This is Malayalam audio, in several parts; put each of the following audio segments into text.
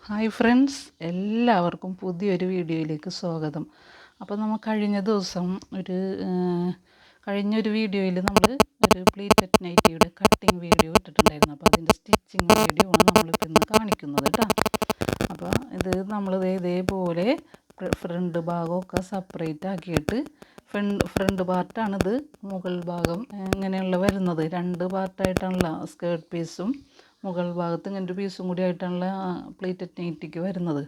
ഹായ് ഫ്രണ്ട്സ്, എല്ലാവർക്കും പുതിയൊരു വീഡിയോയിലേക്ക് സ്വാഗതം. അപ്പോൾ നമ്മൾ കഴിഞ്ഞൊരു വീഡിയോയിൽ നമ്മൾ ഒരു പ്ലീറ്റഡ് നൈറ്റിയുടെ കട്ടിങ് വീഡിയോ ഇട്ടിട്ടുണ്ടായിരുന്നു. അപ്പോൾ അതിൻ്റെ സ്റ്റിച്ചിങ് വീഡിയോ ആണ് നമ്മളിപ്പോൾ ഇന്ന് കാണിക്കുന്നത് കേട്ടോ. അപ്പോൾ ഇത് നമ്മൾ ഇതേപോലെ ഫ്രണ്ട് ഭാഗമൊക്കെ സെപ്പറേറ്റ് ആക്കിയിട്ട് ഫ്രണ്ട് പാർട്ടാണിത്. മുകൾ ഭാഗം ഇങ്ങനെയുള്ള വരുന്നത് രണ്ട് പാർട്ടായിട്ടാണല്ലോ സ്കേർട്ട് പീസും മുകൾ ഭാഗത്ത് ഇങ്ങനെ ഒരു പീസും കൂടി ആയിട്ടാണല്ലോ പ്ലീറ്റഡ് നൈറ്റിക്ക് വരുന്നത്.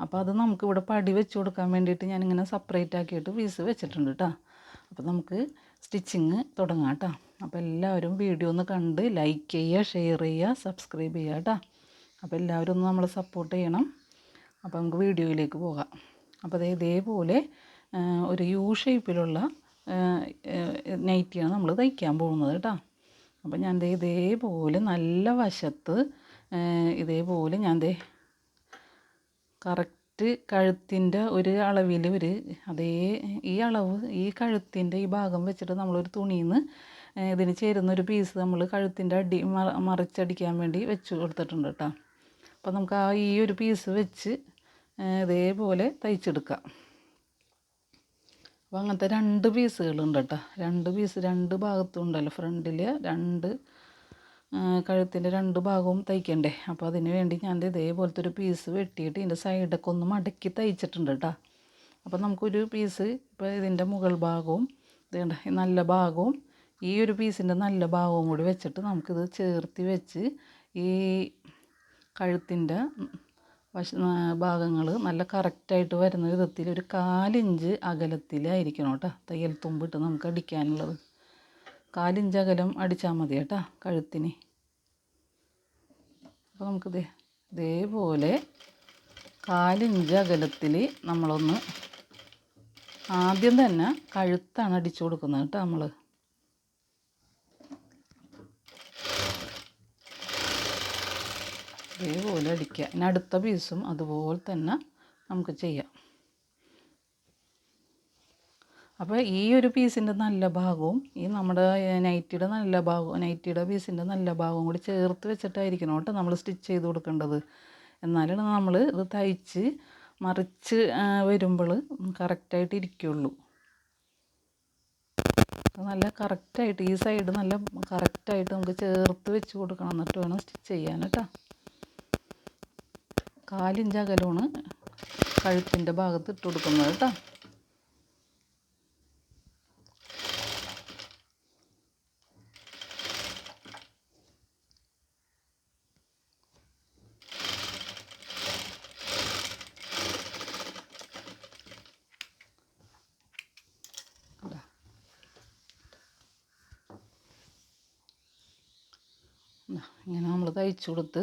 അപ്പോൾ അത് നമുക്കിവിടെ പടി വെച്ച് കൊടുക്കാൻ വേണ്ടിയിട്ട് ഞാനിങ്ങനെ സെപ്പറേറ്റ് ആക്കിയിട്ട് പീസ് വെച്ചിട്ടുണ്ട് കേട്ടോ. അപ്പോൾ നമുക്ക് സ്റ്റിച്ചിങ് തുടങ്ങാം കേട്ടോ. അപ്പോൾ എല്ലാവരും വീഡിയോ ഒന്ന് കണ്ട് ലൈക്ക് ചെയ്യുക, ഷെയർ ചെയ്യുക, സബ്സ്ക്രൈബ് ചെയ്യുക കേട്ടോ. അപ്പോൾ എല്ലാവരും ഒന്ന് നമ്മളെ സപ്പോർട്ട് ചെയ്യണം. അപ്പോൾ നമുക്ക് വീഡിയോയിലേക്ക് പോകാം. അപ്പോൾ ഇതേപോലെ ഒരു യു ഷേപ്പിലുള്ള നൈറ്റിയാണ് നമ്മൾ തയ്ക്കാൻ പോകുന്നത് കേട്ടോ. അപ്പോൾ ഞാൻ ഇതേപോലെ നല്ല വശത്ത് ഇതേപോലെ ഞാൻ കറക്റ്റ് കഴുത്തിൻ്റെ ഒരു അളവിൽ ഈ അളവ് ഈ കഴുത്തിൻ്റെ ഈ ഭാഗം വെച്ചിട്ട് നമ്മളൊരു തുണിയിൽ നിന്ന് ഇതിന് ചേരുന്നൊരു പീസ് നമ്മൾ കഴുത്തിൻ്റെ മറിച്ചടിക്കാൻ വേണ്ടി വെച്ച് കൊടുത്തിട്ടുണ്ട് കേട്ടോ. അപ്പോൾ നമുക്ക് ഈ ഒരു പീസ് വെച്ച് ഇതേപോലെ തയ്ച്ചെടുക്കാം. അപ്പോൾ അങ്ങനത്തെ രണ്ട് പീസുകളുണ്ട് കേട്ടോ. രണ്ട് പീസ് രണ്ട് ഭാഗത്തും ഉണ്ടല്ലോ, ഫ്രണ്ടിൽ കഴുത്തിൻ്റെ രണ്ട് ഭാഗവും തയ്ക്കണ്ടേ. അപ്പോൾ അതിന് വേണ്ടി ഞാൻ ഇതേപോലത്തെ ഒരു പീസ് വെട്ടിയിട്ട് ഇതിൻ്റെ സൈഡൊക്കെ ഒന്ന് മടക്കി തയ്ച്ചിട്ടുണ്ട് കേട്ടോ. അപ്പോൾ നമുക്കൊരു പീസ് ഇപ്പോൾ ഇതിൻ്റെ മുകൾ ഭാഗവും നല്ല ഭാഗവും ഈ ഒരു പീസിൻ്റെ നല്ല ഭാഗവും കൂടി വെച്ചിട്ട് നമുക്കിത് ചേർത്തി വെച്ച് ഈ കഴുത്തിൻ്റെ ഭാഗങ്ങൾ നല്ല കറക്റ്റായിട്ട് വരുന്ന വിധത്തിൽ ഒരു 1/4 ഇഞ്ച് അകലത്തിലായിരിക്കണം കേട്ടോ തയ്യൽ തുമ്പിട്ട് നമുക്ക് അടിക്കാനുള്ളത്. 1/4 ഇഞ്ച് അകലം അടിച്ചാൽ മതി കേട്ടോ കഴുത്തിന്. അപ്പോൾ നമുക്കിത് ഇതേപോലെ 1/4 ഇഞ്ച് അകലത്തിൽ നമ്മളൊന്ന് ആദ്യം തന്നെ കഴുത്താണ് അടിച്ചു കൊടുക്കുന്നത് കേട്ടോ. നമ്മൾ ഇതേപോലെ അടിക്കുക. ഇനി അടുത്ത പീസും അതുപോലെ തന്നെ നമുക്ക് ചെയ്യാം. അപ്പോൾ ഈ ഒരു പീസിൻ്റെ നല്ല ഭാഗവും ഈ നമ്മുടെ നൈറ്റിയുടെ പീസിൻ്റെ നല്ല ഭാഗവും കൂടി ചേർത്ത് വെച്ചിട്ടായിരിക്കണം കേട്ടോ നമ്മൾ സ്റ്റിച്ച് ചെയ്ത് കൊടുക്കേണ്ടത്. എന്നാലാണ് നമ്മൾ ഇത് തയ്ച്ച് മറിച്ച് വരുമ്പോൾ കറക്റ്റായിട്ട് ഇരിക്കുള്ളൂ. നല്ല കറക്റ്റായിട്ട് ഈ സൈഡ് നല്ല കറക്റ്റായിട്ട് നമുക്ക് ചേർത്ത് വെച്ച് കൊടുക്കണം, എന്നിട്ട് വേണം സ്റ്റിച്ച് ചെയ്യാൻ കേട്ടോ. 1/4 ഇഞ്ച് അകലമാണ് കഴുത്തിൻ്റെ ഭാഗത്ത് ഇട്ട് കൊടുക്കുന്നത് കേട്ടോ. ഇങ്ങനെ നമ്മൾ തയ്ച്ചു കൊടുത്ത്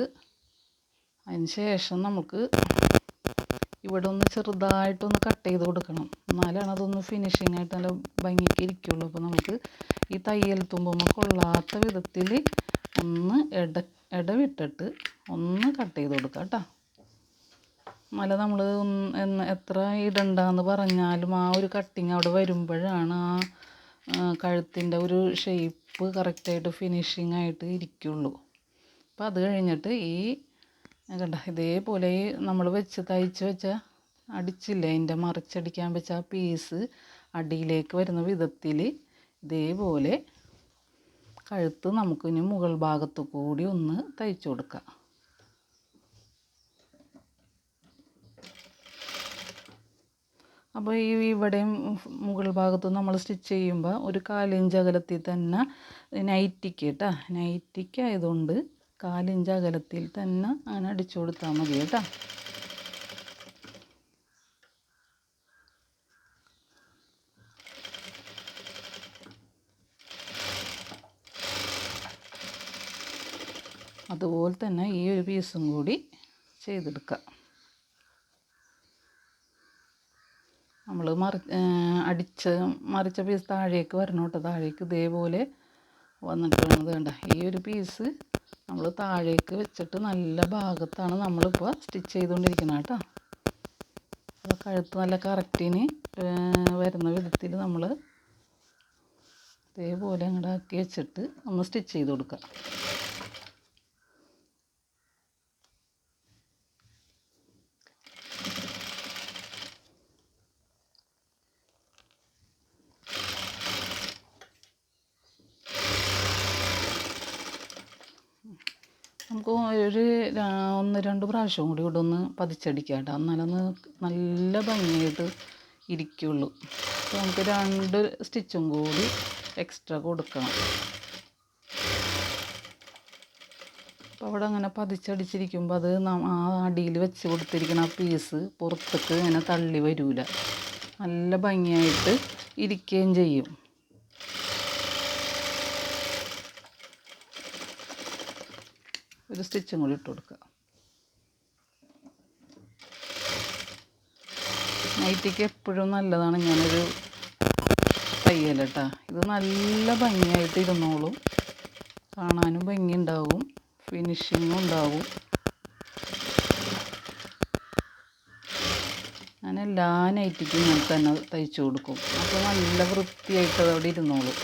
അതിന് ശേഷം നമുക്ക് ഇവിടെ ഒന്ന് ചെറുതായിട്ടൊന്ന് കട്ട് ചെയ്ത് കൊടുക്കണം. എന്നാലാണ് അതൊന്ന് ഫിനിഷിംഗ് ആയിട്ട് നല്ല ഭംഗിക്ക് ഇരിക്കുള്ളൂ. അപ്പോൾ നമുക്ക് ഈ തയ്യൽ തുമ്പുമ്പോൾ കൊള്ളാത്ത വിധത്തിൽ ഒന്ന് ഇടവിട്ടിട്ട് ഒന്ന് കട്ട് ചെയ്ത് കൊടുക്കാം കേട്ടോ. നല്ല നമ്മൾ എത്ര ഇടണ്ടെന്ന് പറഞ്ഞാലും ആ ഒരു കട്ടിങ് അവിടെ വരുമ്പോഴാണ് ആ കഴുത്തിൻ്റെ ഒരു ഷേപ്പ് കറക്റ്റായിട്ട് ഫിനിഷിംഗ് ആയിട്ട് ഇരിക്കുള്ളൂ. അപ്പോൾ അത് കഴിഞ്ഞിട്ട് ഇതേപോലെ നമ്മൾ തയ്ച്ച് വെച്ച അടിച്ചില്ലേ അതിൻ്റെ മറിച്ചടിക്കാൻ വെച്ച ആ പീസ് അടിയിലേക്ക് വരുന്ന വിധത്തിൽ ഇതേപോലെ കഴുത്ത് നമുക്കിനി മുകൾ ഭാഗത്തു കൂടി ഒന്ന് തയ്ച്ചു കൊടുക്കാം. അപ്പോൾ ഇവിടെയും മുകൾ ഭാഗത്ത് നമ്മൾ സ്റ്റിച്ച് ചെയ്യുമ്പോൾ ഒരു 1/4 ഇഞ്ച് അകലത്തിൽ തന്നെ നൈറ്റിക്ക് ആയതുകൊണ്ട് 1/4 ഇഞ്ച് അകലത്തിൽ തന്നെ അങ്ങനെ അടിച്ചു കൊടുത്താൽ മതി കേട്ടോ. അതുപോലെ തന്നെ ഈ ഒരു പീസും കൂടി ചെയ്തെടുക്കാം. നമ്മൾ മറിച്ച പീസ് താഴേക്ക് വരണം കേട്ടോ. താഴേക്ക് ഇതേപോലെ വന്നിട്ട് വേണ്ട ഈ ഒരു പീസ് നമ്മൾ താഴേക്ക് വെച്ചിട്ട് നല്ല ഭാഗത്താണ് നമ്മളിപ്പോൾ സ്റ്റിച്ച് ചെയ്തുകൊണ്ടിരിക്കുന്നത് കേട്ടോ. അപ്പോൾ കഴുത്ത് നല്ല കറക്റ്റിന് വരുന്ന വിധത്തിൽ നമ്മൾ ഇതേപോലെ അങ്ങോട്ട് ആക്കി വെച്ചിട്ട് ഒന്ന് സ്റ്റിച്ച് ചെയ്ത് കൊടുക്കുക. നമുക്ക് ഒരു 1-2 പ്രാവശ്യം കൂടി ഇവിടെ ഒന്ന് പതിച്ചടിക്കാം കേട്ടോ, എന്നാലൊന്ന് നല്ല ഭംഗിയായിട്ട് ഇരിക്കുള്ളൂ. അപ്പോൾ നമുക്ക് 2 സ്റ്റിച്ചും കൂടി എക്സ്ട്രാ കൊടുക്കണം. അപ്പോൾ അവിടെ അങ്ങനെ പതിച്ചടിച്ചിരിക്കുമ്പോൾ അത് ആ അടിയിൽ വെച്ച് കൊടുത്തിരിക്കുന്ന ആ പീസ് പുറത്തേക്ക് ഇങ്ങനെ തള്ളി വരില്ല, നല്ല ഭംഗിയായിട്ട് ഇരിക്കുകയും ചെയ്യും. ഒരു സ്റ്റിച്ചും കൂടി ഇട്ട് കൊടുക്കുക. നൈറ്റിക്ക് എപ്പോഴും നല്ലതാണ് ഇങ്ങനൊരു തയ്യൽ കേട്ടോ. ഇത് നല്ല ഭംഗിയായിട്ട് ഇരുന്നോളും, കാണാനും ഭംഗി ഉണ്ടാവും, ഫിനിഷിങ്ങും ഉണ്ടാവും. ഞാൻ എല്ലാ നൈറ്റിക്കും ഇങ്ങനെ തന്നെ തയ്ച്ചു കൊടുക്കും. അപ്പോൾ നല്ല വൃത്തിയായിട്ട് അതവിടെ ഇരുന്നോളും.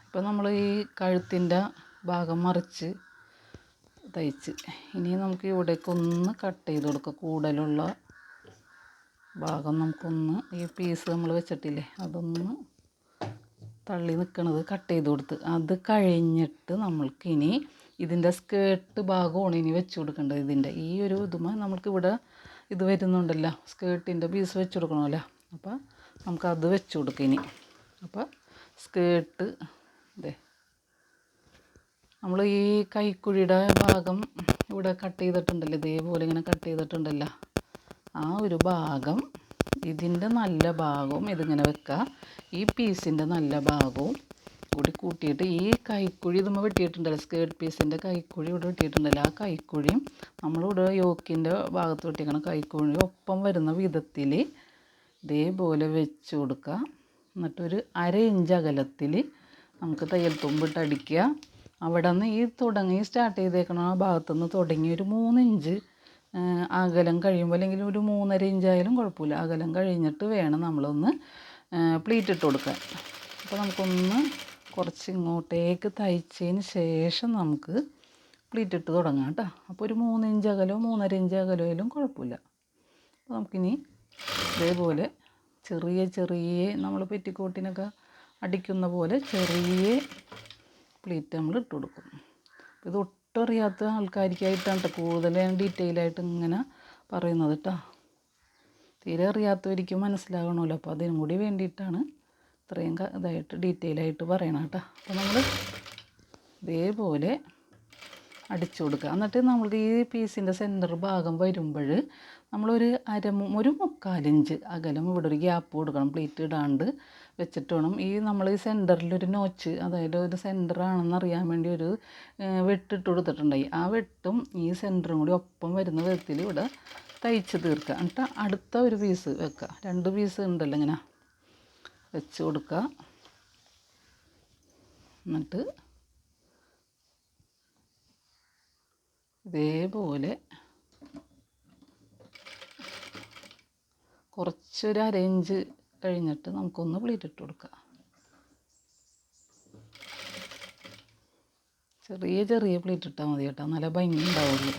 ഇപ്പോൾ നമ്മൾ ഈ കഴുത്തിൻ്റെ ഭാഗം മറിച്ച് തയ്ച്ച്, ഇനി നമുക്ക് ഇവിടേക്കൊന്ന് കട്ട് ചെയ്ത് കൊടുക്കുക. കൂടുതലുള്ള ഭാഗം നമുക്കൊന്ന് ഈ പീസ് നമ്മൾ വെച്ചിട്ടില്ലേ അതൊന്ന് തള്ളി നിൽക്കണത് കട്ട് ചെയ്ത് കൊടുത്ത്, അത് കഴിഞ്ഞിട്ട് നമ്മൾക്കിനി ഇതിൻ്റെ സ്കേർട്ട് ഭാഗമാണ് ഇനി വെച്ച് കൊടുക്കേണ്ടത്. ഇതിൻ്റെ ഈ ഒരു ഇതുമ്പോൾ നമ്മൾക്കിവിടെ ഇത് വരുന്നുണ്ടല്ലോ, സ്കേർട്ടിൻ്റെ പീസ് വെച്ച് കൊടുക്കണമല്ലോ. അപ്പോൾ നമുക്കത് വെച്ച് കൊടുക്കാം ഇനി. അപ്പോൾ സ്കേർട്ട് ഇതേ നമ്മൾ ഈ കൈക്കുഴിയുടെ ഭാഗം ഇവിടെ കട്ട് ചെയ്തിട്ടുണ്ടല്ലോ, ഇതേപോലെ ഇങ്ങനെ കട്ട് ചെയ്തിട്ടുണ്ടല്ലോ, ആ ഒരു ഭാഗം ഇതിൻ്റെ നല്ല ഭാഗവും ഇതിങ്ങനെ വെക്കുക. ഈ പീസിൻ്റെ നല്ല ഭാഗവും കൂടി കൂട്ടിയിട്ട് ഈ കൈക്കുഴി ഇതുമ്പോൾ വെട്ടിയിട്ടുണ്ടല്ലോ, സ്കേർട്ട് പീസിൻ്റെ കൈക്കുഴി ഇവിടെ വെട്ടിയിട്ടുണ്ടല്ലോ, ആ കൈക്കുഴിയും നമ്മളിവിടെ യോക്കിൻ്റെ ഭാഗത്ത് വെട്ടിക്കണം കൈക്കുഴി ഒപ്പം വരുന്ന വിധത്തിൽ ഇതേപോലെ വെച്ച് കൊടുക്കുക. എന്നിട്ടൊരു 1/2 ഇഞ്ച് അകലത്തിൽ നമുക്ക് തയ്യൽ തുമ്പിട്ട് അടിക്കുക. അവിടെ നിന്ന് ഈ സ്റ്റാർട്ട് ചെയ്തേക്കണ ആ ഭാഗത്തുനിന്ന് തുടങ്ങി ഒരു 3 ഇഞ്ച് അകലം കഴിയുമ്പോൾ, അല്ലെങ്കിൽ ഒരു 3.5 ഇഞ്ചായാലും കുഴപ്പമില്ല, അകലം കഴിഞ്ഞിട്ട് വേണം നമ്മളൊന്ന് പ്ലീറ്റ് ഇട്ട് കൊടുക്കാൻ. അപ്പോൾ നമുക്കൊന്ന് കുറച്ച് ഇങ്ങോട്ടേക്ക് തയ്ച്ചതിന് ശേഷം നമുക്ക് പ്ലീറ്റ് ഇട്ട് തുടങ്ങാം കേട്ടോ. അപ്പോൾ ഒരു 3 ഇഞ്ച് അകലോ 3.5 ഇഞ്ച് അകലമായാലും കുഴപ്പമില്ല. അപ്പോൾ നമുക്കിനി ഇതേപോലെ ചെറിയ നമ്മൾ പെറ്റിക്കോട്ടിനൊക്കെ അടിക്കുന്ന പോലെ ചെറിയ പ്ലീറ്റ് നമ്മൾ ഇട്ട് കൊടുക്കും. ഇത് ഒട്ടും അറിയാത്ത ആൾക്കാർക്കായിട്ടാണ് കേട്ടോ കൂടുതൽ ഡീറ്റെയിലായിട്ട് ഇങ്ങനെ പറയുന്നത് കേട്ടോ. തീരെ അറിയാത്തവർക്ക് മനസ്സിലാകണമല്ലോ, അപ്പോൾ അതിനും കൂടി വേണ്ടിയിട്ടാണ് ഇത്രയും ഇതായിട്ട് ഡീറ്റെയിലായിട്ട് പറയണം കേട്ടോ. അപ്പോൾ നമ്മൾ ഇതേപോലെ അടിച്ചു കൊടുക്കുക. എന്നിട്ട് നമ്മൾക്ക് ഈ പീസിൻ്റെ സെൻറ്റർ ഭാഗം വരുമ്പോൾ നമ്മളൊരു 1/4 ഇഞ്ച് അകലം ഇവിടെ ഒരു ഗ്യാപ്പ് കൊടുക്കണം, പ്ലീറ്റ് ഇടാണ്ട് വെച്ചിട്ട് വേണം. ഈ നമ്മൾ ഈ സെൻറ്ററിലൊരു നോച്ച്, അതായത് ഒരു സെൻറ്ററാണെന്ന് അറിയാൻ വേണ്ടി ഒരു വെട്ടിട്ട് കൊടുത്തിട്ടുണ്ടായി, ആ വെട്ടും ഈ സെൻറ്ററും കൂടി ഒപ്പം വരുന്ന വിധത്തിൽ ഇവിടെ തയ്ച്ച് തീർക്കുക. എന്നിട്ട് അടുത്ത ഒരു പീസ് വെക്കുക. 2 പീസ് ഉണ്ടല്ലോ ഇങ്ങനെ വെച്ച് കൊടുക്കുക. എന്നിട്ട് ഇതേപോലെ കുറച്ചൊരു 1/2 ഇഞ്ച് കഴിഞ്ഞിട്ട് നമുക്കൊന്ന് പ്ലീറ്റ് ഇട്ട് കൊടുക്കുക. ചെറിയ പ്ലീറ്റ് ഇട്ടാൽ മതി കേട്ടോ, നല്ല ഭംഗി ഉണ്ടാവുള്ളൂ.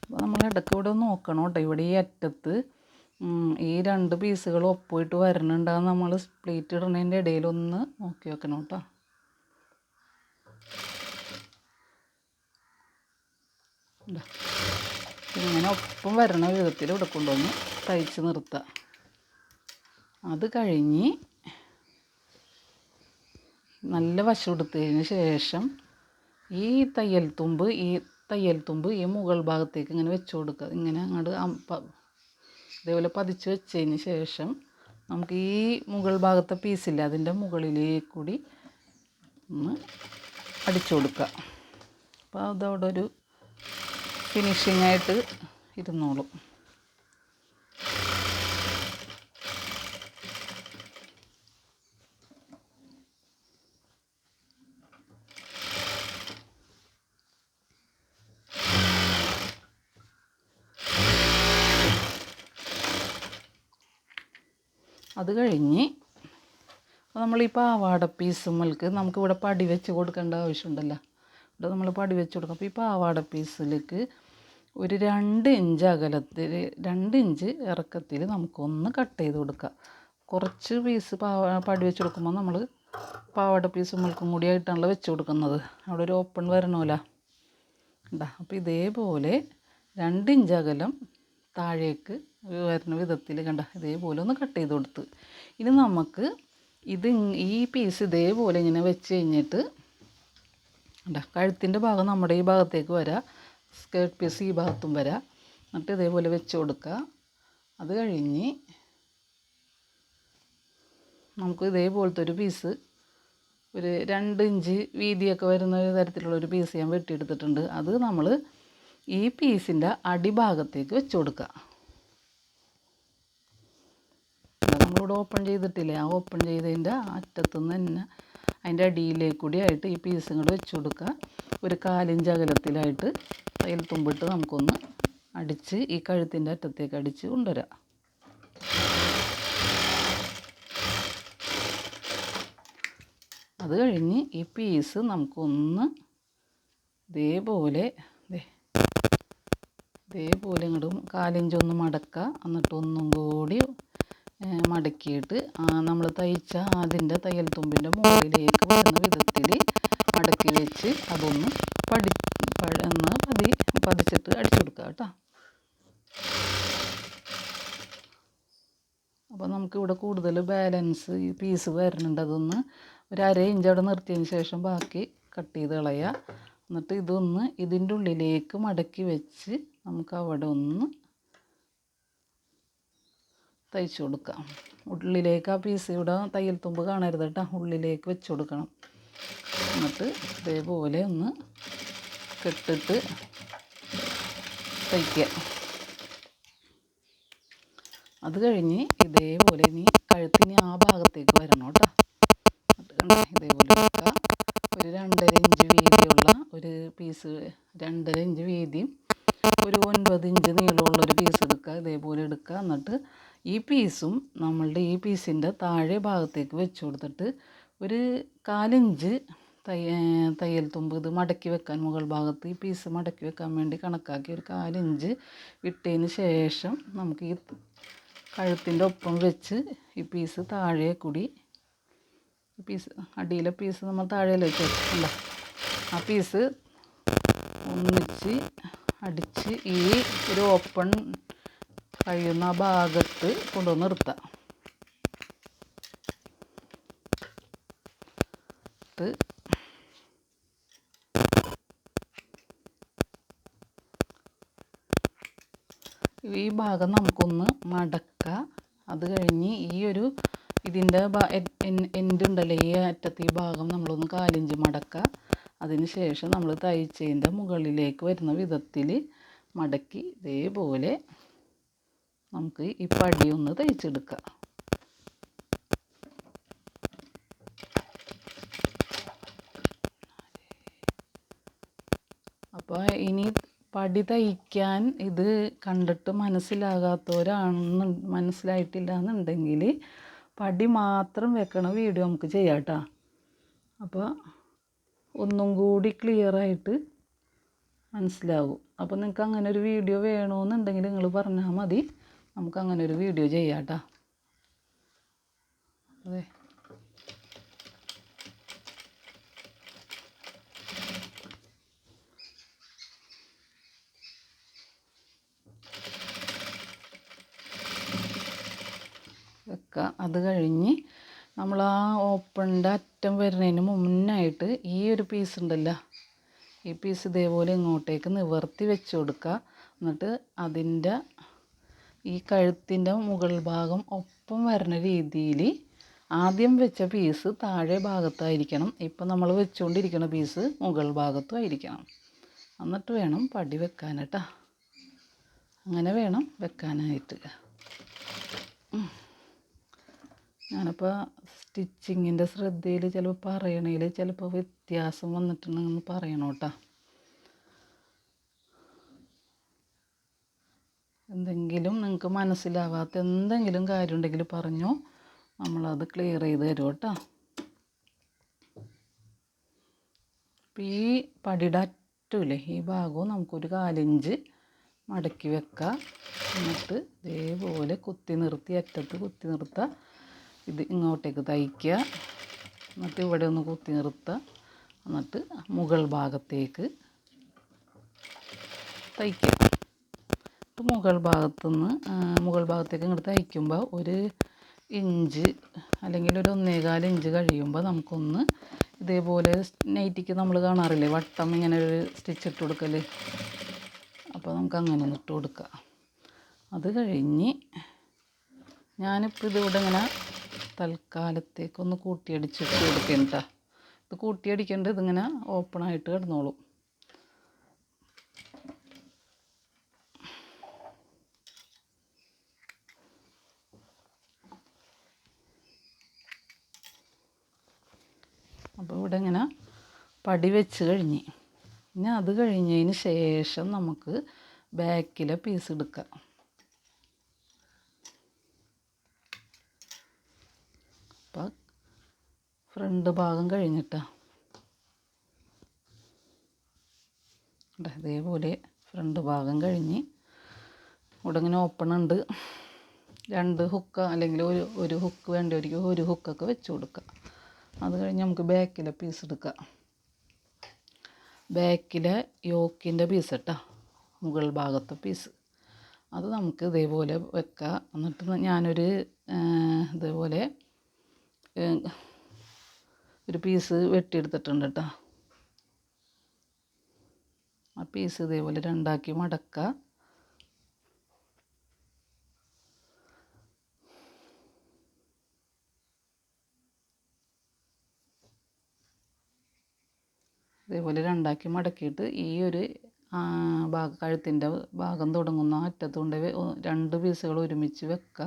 അപ്പോൾ നമ്മൾ ഇടയ്ക്ക് ഇവിടെ നോക്കണം കേട്ടോ, ഇവിടെ ഈ അറ്റത്ത് ഈ 2 പീസുകൾ ഒപ്പമായിട്ട് വരണുണ്ടാകുന്ന നമ്മൾ പ്ലീറ്റ് ഇടുന്നതിൻ്റെ ഇടയിലൊന്ന് നോക്കി വെക്കണം കേട്ടോ. ഇങ്ങനെ ഒപ്പം വരണ വിധത്തിൽ ഇവിടെ കൊണ്ടുവന്ന് തയ്ച്ച് നിർത്തുക. അത് കഴിഞ്ഞ് നല്ല വശം എടുത്തതിന് ശേഷം ഈ തയ്യൽ തുമ്പ് ഈ മുകൾ ഭാഗത്തേക്ക് ഇങ്ങനെ വെച്ച് കൊടുക്കുക. ഇങ്ങനെ അങ്ങോട്ട് ഇതേപോലെ പതിച്ച് വെച്ചതിന് ശേഷം നമുക്ക് ഈ മുകൾ ഭാഗത്തെ പീസില്ല അതിൻ്റെ മുകളിലേക്ക് കൂടി ഒന്ന് അടിച്ചു കൊടുക്കുക. അപ്പോൾ അതവിടെ ഒരു ഫിനിഷിങ്ങായിട്ട് ഇരുന്നോളും. അത് കഴിഞ്ഞ് അപ്പോൾ നമ്മൾ ഈ പാവാട പീസുമ്മൾക്ക് നമുക്കിവിടെ പടി വെച്ച് കൊടുക്കേണ്ട ആവശ്യമുണ്ടല്ലോ. ഇവിടെ നമ്മൾ പടി വെച്ച് കൊടുക്കും. അപ്പോൾ ഈ പാവാട പീസിലേക്ക് ഒരു 2 ഇഞ്ച് അകലത്തിൽ 2 ഇഞ്ച് ഇറക്കത്തിൽ നമുക്കൊന്ന് കട്ട് ചെയ്ത് കൊടുക്കാം. കുറച്ച് പീസ് പടി വെച്ച് കൊടുക്കുമ്പോൾ നമ്മൾ പാവാട പീസുമ്മൾക്കും കൂടി ആയിട്ടാണല്ലോ വെച്ച് കൊടുക്കുന്നത്. അവിടെ ഒരു ഓപ്പൺ വരണമല്ലോ ഉണ്ടാ. അപ്പോൾ ഇതേപോലെ 2 ഇഞ്ച് അകലം താഴേക്ക് വരുന്ന വിധത്തിൽ കണ്ട ഇതേപോലെ ഒന്ന് കട്ട് ചെയ്ത് കൊടുത്ത്. ഇനി നമുക്ക് ഈ പീസ് ഇതേപോലെ ഇങ്ങനെ വെച്ച് കഴിഞ്ഞിട്ട് കണ്ട കഴുത്തിൻ്റെ ഭാഗം നമ്മുടെ ഈ ഭാഗത്തേക്ക് വരാം, സ്കേർട്ട് പീസ് ഈ ഭാഗത്തും വരാം. എന്നിട്ട് ഇതേപോലെ വെച്ച് കൊടുക്കുക. അത് കഴിഞ്ഞ് നമുക്ക് ഇതേപോലത്തെ ഒരു പീസ് ഒരു 2 ഇഞ്ച് വീതിയൊക്കെ വരുന്ന തരത്തിലുള്ളൊരു പീസ് ഞാൻ വെട്ടിയെടുത്തിട്ടുണ്ട്. അത് നമ്മൾ ഈ പീസിൻ്റെ അടിഭാഗത്തേക്ക് വെച്ച് കൊടുക്കുക. നമ്മളിവിടെ ഓപ്പൺ ചെയ്തിട്ടില്ലേ, ആ ഓപ്പൺ ചെയ്തതിൻ്റെ അറ്റത്തുനിന്ന് തന്നെ അതിൻ്റെ അടിയിലേക്ക് കൂടി ആയിട്ട് ഈ പീസ് ഇങ്ങോട്ട് വെച്ച് കൊടുക്കുക. ഒരു 1/4 ഇഞ്ച് അകലത്തിലായിട്ട് തയ്യൽ തുമ്പിട്ട് നമുക്കൊന്ന് അടിച്ച് ഈ കഴുത്തിൻ്റെ അറ്റത്തേക്ക് അടിച്ച് കൊണ്ടുവരാം. അത് കഴിഞ്ഞ് ഈ പീസ് നമുക്കൊന്ന് ഇതേപോലെ ഇങ്ങോട്ട് 1/4 ഇഞ്ച് ഒന്ന് മടക്കുക. എന്നിട്ട് ഒന്നും കൂടി മടക്കിയിട്ട് നമ്മൾ തയ്ച്ച അതിൻ്റെ തയ്യൽ തുമ്പിൻ്റെ മുകളിലേക്ക് വരുന്ന വിധത്തിൽ മടക്കി വെച്ച് അതൊന്ന് പതിച്ചിട്ട് അടിച്ചു കൊടുക്കുക കേട്ടോ. അപ്പോൾ നമുക്കിവിടെ കൂടുതൽ ബാലൻസ് ഈ പീസ് വരുന്നുണ്ട്. അതൊന്ന് ഒരു 1/2 ഇഞ്ച് അവിടെ നിർത്തിയതിന് ശേഷം ബാക്കി കട്ട് ചെയ്ത് കളയുക. എന്നിട്ട് ഇതൊന്ന് ഇതിൻ്റെ ഉള്ളിലേക്ക് മടക്കി വെച്ച് നമുക്ക് അവിടെ ഒന്ന് തയ്ച്ചു കൊടുക്കാം. ഉള്ളിലേക്ക് ആ പീസ് ഇവിടെ തയ്യൽ തുമ്പ് കാണരുത് കേട്ടോ, ഉള്ളിലേക്ക് വെച്ച് കൊടുക്കണം. എന്നിട്ട് ഇതേപോലെ ഒന്ന് കെട്ടിട്ട് തയ്ക്കുക. അത് കഴിഞ്ഞ് ഇതേപോലെ ഇനി കഴുത്തിന് ആ ഭാഗത്തേക്ക് വരണം കേട്ടോ. ഇതേപോലെ എടുക്കുക. ഒരു 2.5 ഇഞ്ച് വീതിയുള്ള ഒരു പീസ്, 2.5 ഇഞ്ച് വീതിയും ഒരു 9 ഇഞ്ച് നീളമുള്ളൊരു പീസ് എടുക്കുക. ഇതേപോലെ എടുക്കുക. എന്നിട്ട് ഈ പീസും നമ്മളുടെ ഈ പീസിൻ്റെ താഴെ ഭാഗത്തേക്ക് വെച്ച് കൊടുത്തിട്ട് ഒരു 1/4 ഇഞ്ച് തയ്യൽ തുമ്പ് ഇത് മടക്കി വെക്കാൻ, മുകൾ ഭാഗത്ത് ഈ പീസ് മടക്കി വെക്കാൻ വേണ്ടി കണക്കാക്കി ഒരു 1/4 ഇഞ്ച് വിട്ടതിന് ശേഷം നമുക്ക് ഈ കഴുത്തിൻ്റെ ഒപ്പം വെച്ച് ഈ പീസ് താഴെ കൂടി പീസ് അടിയിലെ പീസ് നമ്മൾ താഴെ വെച്ചിട്ടുണ്ടോ, ആ പീസ് ഒന്നിച്ച് അടിച്ച് ഈ ഒരു ഓപ്പൺ കഴിയുന്ന ഭാഗത്ത് കൊണ്ടുവന്ന് നിർത്താം. ഈ ഭാഗം നമുക്കൊന്ന് മടക്കാം. അത് കഴിഞ്ഞ് ഈ ഒരു ഇതിൻ്റെ എൻഡ് ഉണ്ടല്ലോ, ഈ അറ്റത്ത് ഈ ഭാഗം നമ്മളൊന്ന് 1/4 ഇഞ്ച് മടക്കുക. അതിന് ശേഷം നമ്മൾ തയ്ച്ചതിൻ്റെ മുകളിലേക്ക് വരുന്ന വിധത്തിൽ മടക്കി ഇതേപോലെ നമുക്ക് ഈ പടി ഒന്ന് തയ്ച്ചെടുക്കാം. അപ്പോൾ ഇനി പടി തയ്ക്കാൻ ഇത് കണ്ടിട്ട് മനസ്സിലായിട്ടില്ല എന്നുണ്ടെങ്കിൽ പടി മാത്രം വെക്കണ വീഡിയോ നമുക്ക് ചെയ്യാം കേട്ടോ. അപ്പോൾ ഒന്നും കൂടി ക്ലിയറായിട്ട് മനസ്സിലാവും. അപ്പോൾ നിങ്ങൾക്ക് അങ്ങനെ ഒരു വീഡിയോ വേണമെന്നുണ്ടെങ്കിൽ നിങ്ങൾ പറഞ്ഞാൽ മതി, നമുക്ക് അങ്ങനെ ഒരു വീഡിയോ ചെയ്യാം കേട്ടോ. അതെ, വെക്കാം. അത് കഴിഞ്ഞ് നമ്മൾ ആ ഓപ്പണിൻ്റെ അറ്റം വരുന്നതിന് മുന്നായിട്ട് ഈ ഒരു പീസ് ഉണ്ടല്ലോ, ഈ പീസ് ഇതേപോലെ ഇങ്ങോട്ടേക്ക് നിവർത്തി വെച്ച് കൊടുക്കുക. എന്നിട്ട് അതിൻ്റെ ഈ കഴുത്തിൻ്റെ മുകൾ ഭാഗം ഒപ്പം വരുന്ന രീതിയിൽ ആദ്യം വെച്ച പീസ് താഴെ ഭാഗത്തായിരിക്കണം. ഇപ്പം നമ്മൾ വെച്ചുകൊണ്ടിരിക്കുന്ന പീസ് മുകൾ ഭാഗത്തും ആയിരിക്കണം. എന്നിട്ട് വേണം പടി വെക്കാൻ കേട്ടോ. അങ്ങനെ വേണം വെക്കാനായിട്ട്. ഞാനിപ്പോൾ സ്റ്റിച്ചിങ്ങിൻ്റെ ശ്രദ്ധയിൽ ചിലപ്പോൾ പറയണതിൽ ചിലപ്പോൾ വ്യത്യാസം വന്നിട്ടുണ്ടെന്ന് പറയണം കേട്ടോ. എന്തെങ്കിലും നിങ്ങൾക്ക് മനസ്സിലാവാത്ത എന്തെങ്കിലും കാര്യം ഉണ്ടെങ്കിൽ പറഞ്ഞോ, നമ്മളത് ക്ലിയർ ചെയ്ത് തരും കേട്ടോ. അപ്പം ഈ പടിയുടെ അറ്റമില്ലേ ഈ ഭാഗവും നമുക്കൊരു 1/4 ഇഞ്ച് മടക്കി വെക്കാം. എന്നിട്ട് ഇതേപോലെ കുത്തി നിർത്തി അറ്റത്ത് കുത്തി നിർത്തുക. ഇത് ഇങ്ങോട്ടേക്ക് തയ്ക്കുക. എന്നിട്ട് ഇവിടെ ഒന്ന് കുത്തി നിർത്തുക. എന്നിട്ട് മുകൾ ഭാഗത്തേക്ക് തയ്ക്കുക. ഇപ്പം മുകൾ ഭാഗത്തേക്ക് ഇങ്ങോട്ട് തയ്ക്കുമ്പോൾ 1 ഇഞ്ച് അല്ലെങ്കിൽ ഒരു 1.25 ഇഞ്ച് കഴിയുമ്പോൾ നമുക്കൊന്ന് ഇതേപോലെ നൈറ്റിക്ക് നമ്മൾ കാണാറില്ലേ വട്ടം ഇങ്ങനെ ഒരു സ്റ്റിച്ച് ഇട്ട് കൊടുക്കൽ. അപ്പോൾ നമുക്ക് അങ്ങനെ ഒന്ന് ഇട്ട് കൊടുക്കുക. അത് കഴിഞ്ഞ് ഞാനിപ്പോൾ ഇതിവിടെ ഇങ്ങനെ തൽക്കാലത്തേക്കൊന്ന് കൂട്ടിയടിച്ചിട്ട് കൊടുക്കേണ്ട. ഇത് കൂട്ടിയടിക്കേണ്ടത് ഇതിങ്ങനെ ഓപ്പണായിട്ട് കിടന്നോളും. അപ്പോൾ ഇവിടെ ഇങ്ങനെ പടി വെച്ച് കഴിഞ്ഞ് പിന്നെ അത് കഴിഞ്ഞതിന് ശേഷം നമുക്ക് ബാക്കിലെ പീസ് എടുക്കാം. അപ്പം ഫ്രണ്ട് ഭാഗം കഴിഞ്ഞിട്ടാണ് ഇതേപോലെ ഫ്രണ്ട് ഭാഗം കഴിഞ്ഞ് ഇവിടെ ഇങ്ങനെ ഓപ്പൺ ഉണ്ട്. 2 ഹുക്ക് അല്ലെങ്കിൽ ഒരു ഹുക്ക് വേണ്ടവർക്ക് ഒരു ഹുക്കൊക്കെ വെച്ച് കൊടുക്കുക. അത് കഴിഞ്ഞ് നമുക്ക് ബാക്കിലെ പീസ് എടുക്കാം. ബാക്കിലെ യോക്കിൻ്റെ പീസ് കേട്ടോ, മുകൾ ഭാഗത്തെ പീസ് അത് നമുക്ക് ഇതേപോലെ വെക്കാം. എന്നിട്ട് ഞാനൊരു ഇതേപോലെ ഒരു പീസ് വെട്ടിയെടുത്തിട്ടുണ്ട് കേട്ടോ. ആ പീസ് ഇതേപോലെ 2ആക്കി മടക്കുക. ഇതേപോലെ 2ആക്കി മടക്കിയിട്ട് ഈ ഒരു കഴുത്തിൻ്റെ ഭാഗം തുടങ്ങുന്ന അറ്റത്തുകൊണ്ട് 2 പീസുകൾ ഒരുമിച്ച് വെക്കുക.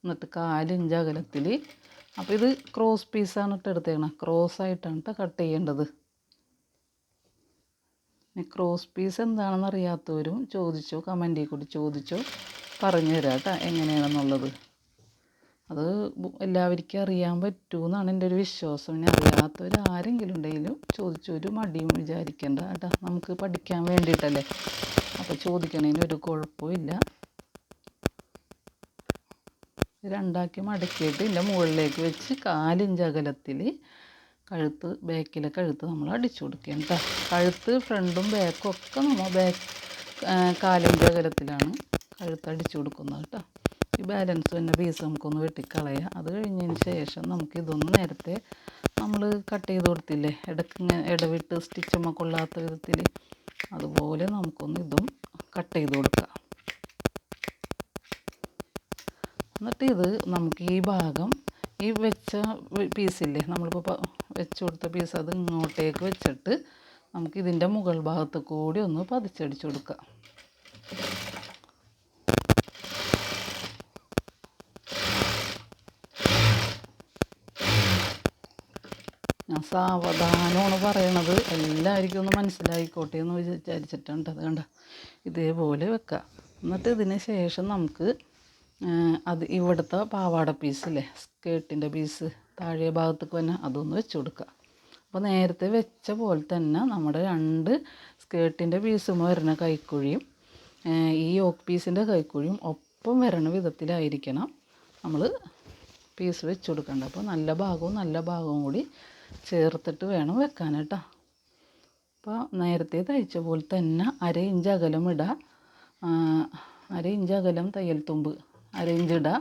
എന്നിട്ട് 1/4 ഇഞ്ച് അകലത്തിൽ. അപ്പോൾ ഇത് ക്രോസ് പീസാണ് ഇട്ട് എടുത്തേക്കണം. ക്രോസ് ആയിട്ടാണ് കേട്ടോ കട്ട് ചെയ്യേണ്ടത്. ക്രോസ് പീസ് എന്താണെന്ന് അറിയാത്തവരും ചോദിച്ചോ, കമൻറ്റിൽ കൂടി ചോദിച്ചോ പറഞ്ഞു തരാം കേട്ടോ എങ്ങനെയാണെന്നുള്ളത്. അത് എല്ലാവർക്കും അറിയാൻ പറ്റുമെന്നാണ് എൻ്റെ ഒരു വിശ്വാസം. ഇനി അറിയാത്തവർ ആരെങ്കിലും ഉണ്ടെങ്കിലും ചോദിച്ചൊരു മടിയും വിചാരിക്കേണ്ട കേട്ടോ. നമുക്ക് പഠിക്കാൻ വേണ്ടിയിട്ടല്ലേ. അപ്പോൾ ചോദിക്കണതിന് ഒരു കുഴപ്പമില്ല. 2ആക്കി മടക്കിയിട്ട് ഇതിൻ്റെ മുകളിലേക്ക് വെച്ച് 1/4 ഇഞ്ച് അകലത്തിൽ ബാക്കിലെ കഴുത്ത് നമ്മൾ അടിച്ചു കൊടുക്കുക കേട്ടോ. കഴുത്ത് ഫ്രണ്ടും ബാക്കും ഒക്കെ നമ്മൾ 1/4 ഇഞ്ച് അകലത്തിലാണ് കഴുത്ത് അടിച്ചു കൊടുക്കുന്നത് കേട്ടോ. ഈ ബാലൻസ് തന്നെ പീസ് നമുക്കൊന്ന് വെട്ടിക്കളയാം. അത് കഴിഞ്ഞതിന് ശേഷം നമുക്കിതൊന്ന് നേരത്തെ നമ്മൾ കട്ട് ചെയ്ത് കൊടുത്തില്ലേ ഇടവിട്ട് സ്റ്റിച്ചമ്മ കൊള്ളാത്ത വിധത്തിൽ, അതുപോലെ നമുക്കൊന്ന് ഇതും കട്ട് ചെയ്ത് കൊടുക്കാം. എന്നിട്ട് ഇത് നമുക്ക് ഈ ഭാഗം ഈ വെച്ച പീസില്ലേ നമ്മളിപ്പോൾ വെച്ച് കൊടുത്ത പീസ് അത് ഇങ്ങോട്ടേക്ക് വെച്ചിട്ട് നമുക്കിതിൻ്റെ മുകൾ ഭാഗത്ത് കൂടി ഒന്ന് പതിച്ചടിച്ച് കൊടുക്കാം. ഞാൻ സാവധാനമാണ് പറയണത്, എല്ലാവർക്കും ഒന്ന് മനസ്സിലായിക്കോട്ടെ എന്ന് വിചാരിച്ചിട്ടുണ്ട്. അത് കണ്ട ഇതേപോലെ വെക്കാം. എന്നിട്ട് ഇതിന് ശേഷം നമുക്ക് ഇവിടുത്തെ പാവാട പീസില്ലേ സ്കേർട്ടിൻ്റെ പീസ് താഴെ ഭാഗത്തേക്ക് തന്നെ അതൊന്ന് വെച്ച് കൊടുക്കുക. അപ്പോൾ നേരത്തെ വെച്ച പോലെ തന്നെ നമ്മുടെ 2 സ്കേർട്ടിൻ്റെ പീസും വരുന്ന കൈക്കുഴിയും ഈ യോക്ക് പീസിൻ്റെ കൈക്കുഴിയും ഒപ്പം വരണ വിധത്തിലായിരിക്കണം നമ്മൾ പീസ് വെച്ച് കൊടുക്കേണ്ടത്. അപ്പോൾ നല്ല ഭാഗവും കൂടി ചേർത്തിട്ട് വേണം വെക്കാൻ കേട്ടോ. അപ്പോൾ നേരത്തെ തയ്ച്ച പോലെ തന്നെ 1/2 ഇഞ്ച് അകലം ഇടുക. 1/2 ഇഞ്ച് അകലം തയ്യൽ തുമ്പ് 1/2 ഇഞ്ച് ഇടുക.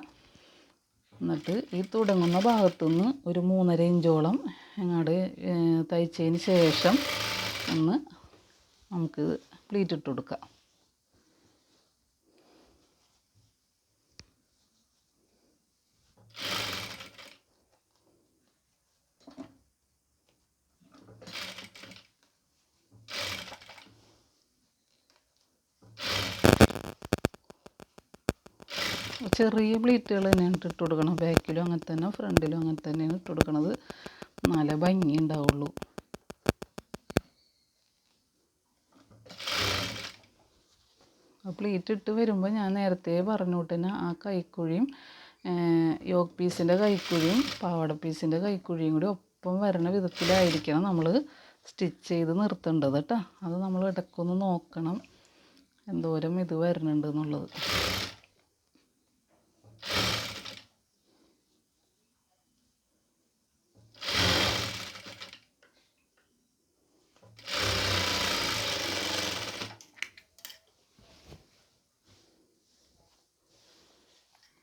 എന്നിട്ട് ഈ തുടങ്ങുന്ന ഭാഗത്തുനിന്ന് ഒരു 3.5 ഇഞ്ചോളം അങ്ങോട്ട് തയ്ച്ചതിന് ശേഷം ഒന്ന് നമുക്ക് പ്ലീറ്റ് ഇട്ട് കൊടുക്കാം. ചെറിയ പ്ലീറ്റുകൾ തന്നെയാണ് ഇട്ട് കൊടുക്കണം. ബാക്കിലും അങ്ങനെ തന്നെ ഫ്രണ്ടിലും അങ്ങനെ തന്നെയാണ് ഇട്ട് കൊടുക്കണത്. നല്ല ഭംഗി ഉണ്ടാവുള്ളൂ. പ്ലീറ്റ് ഇട്ട് വരുമ്പോൾ ഞാൻ നേരത്തെ പറഞ്ഞു തന്നെ ആ കൈക്കുഴിയും യോക്ക് പീസിൻ്റെ കൈക്കുഴിയും പാവാട പീസിൻ്റെ കൈക്കുഴിയും കൂടി ഒപ്പം വരണ വിധത്തിലായിരിക്കണം നമ്മൾ സ്റ്റിച്ച് ചെയ്ത് നിർത്തേണ്ടത് കേട്ടോ. അത് നമ്മൾ ഇടയ്ക്കൊന്ന് നോക്കണം എന്തോരം ഇത് വരുന്നുണ്ട് എന്നുള്ളത്.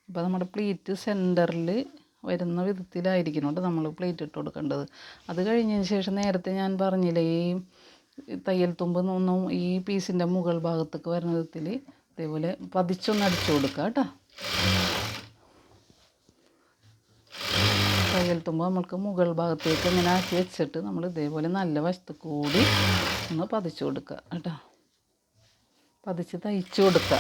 അപ്പോൾ നമ്മുടെ പ്ലീറ്റ് സെൻറ്ററിൽ വരുന്ന വിധത്തിലായിരിക്കണം കേട്ടോ നമ്മൾ പ്ലീറ്റ് ഇട്ട് കൊടുക്കേണ്ടത്. അത് കഴിഞ്ഞതിന് ശേഷം നേരത്തെ ഞാൻ പറഞ്ഞില്ലേ ഈ തയ്യൽ തുമ്പ് ഒന്നും ഈ പീസിൻ്റെ മുകൾ ഭാഗത്തേക്ക് വരുന്ന വിധത്തിൽ ഇതേപോലെ പതിച്ചൊന്ന് അടിച്ചു കൊടുക്കുക കേട്ടോ. തയ്യൽ തുമ്പ് നമുക്ക് മുകൾ ഭാഗത്തേക്ക് ഇങ്ങനെ ആക്കി വെച്ചിട്ട് നമ്മൾ ഇതേപോലെ നല്ല വശത്ത് കൂടി ഒന്ന് പതിച്ചു കൊടുക്കുക കേട്ടോ. പതിച്ച് തയ്ച്ചു കൊടുക്കുക.